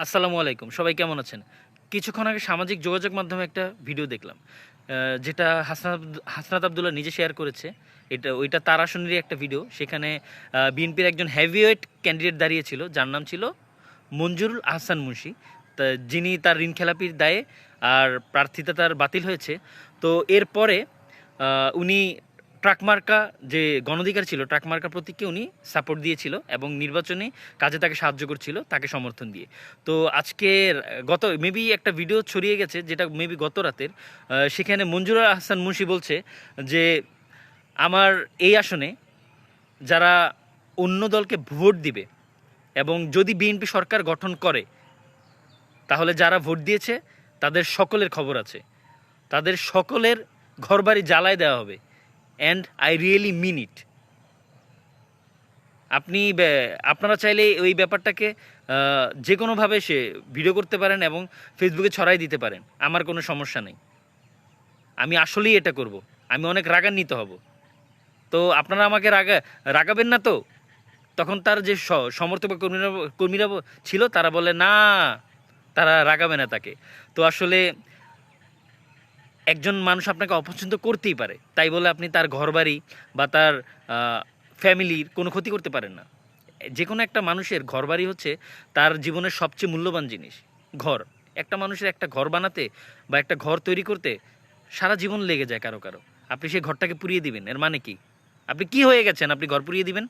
আসসালামু আলাইকুম, সবাই কেমন আছেন? কিছুক্ষণ আগে সামাজিক যোগাযোগ মাধ্যমে একটা ভিডিও দেখলাম, যেটা হাসনাত আবদুল্লাহ নিজে শেয়ার করেছে। ওইটা তার আসনেরই একটা ভিডিও। সেখানে বিএনপির একজন হেভিওয়েট ক্যান্ডিডেট দাঁড়িয়েছিল, যার নাম ছিল মঞ্জুরুল আহসান মুন্সি, যিনি তার ঋণ খেলাপির দায়ে আর প্রার্থিতা তার বাতিল হয়েছে। তো এরপরে উনি ট্রাক মার্কা যে গণঅধিকার ছিল, ট্রাক মার্কা প্রতীককে উনি সাপোর্ট দিয়েছিল এবং নির্বাচনী কাজে তাকে সাহায্য করছিল, তাকে সমর্থন দিয়ে। তো আজকে গত মেবি একটা ভিডিও ছড়িয়ে গেছে, যেটা মেবি গত রাতের। সেখানে মঞ্জুর আহসান মুন্সি বলছে যে আমার এই আসনে যারা অন্য দলকে ভোট দিবে এবং যদি বিএনপি সরকার গঠন করে, তাহলে যারা ভোট দিয়েছে তাদের সকলের খবর আছে, তাদের সকলের ঘরবাড়ি জ্বালায় দেওয়া হবে। অ্যান্ড আই রিয়েলি মিন ইট। আপনারা চাইলে ওই ব্যাপারটাকে যে কোনোভাবে সে ভিডিও করতে পারেন এবং ফেসবুকে ছড়াই দিতে পারেন, আমার কোনো সমস্যা নেই। আমি আসলেই এটা করব, আমি অনেক রাগান্বিত হব। তো আপনারা আমাকে রাগাবেন না তো? তখন তার যে সমর্থক বা কর্মীরা ছিল, তারা বলে না, তারা রাগাবে না তাকে। তো আসলে একজন মানুষ আপনাকে অপছন্দ করতেই পারে, তাই বলে আপনি তার ঘরবাড়ি বা তার ফ্যামিলির কোনো ক্ষতি করতে পারেন না। যে কোনো একটা মানুষের ঘরবাড়ি হচ্ছে তার জীবনের সবচেয়ে মূল্যবান জিনিস। ঘর, একটা মানুষের একটা ঘর বানাতে বা একটা ঘর তৈরি করতে সারা জীবন লেগে যায় কারো কারো। আপনি সেই ঘরটাকে পুড়িয়ে দিবেন, এর মানে কি? আপনি কি হয়ে গেছেন আপনি ঘর পুড়িয়ে দিবেন?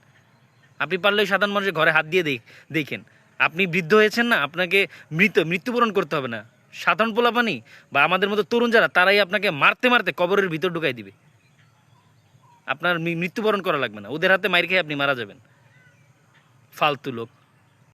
আপনি পারলে ওই সাধারণ মানুষের ঘরে হাত দিয়ে দেখেন। আপনি বৃদ্ধ হয়েছেন না, আপনাকে মৃত্যুবরণ করতে হবে না। সাধারণ পোলাপানি বা আমাদের মতো তরুণ যারা, তারাই আপনাকে মারতে মারতে কবরের ভিতর ঢুকাই দিবে। আপনার মৃত্যুবরণ করা লাগবে না, ওদের হাতে মাইর খেয়ে আপনি মারা যাবেন। ফালতু লোক।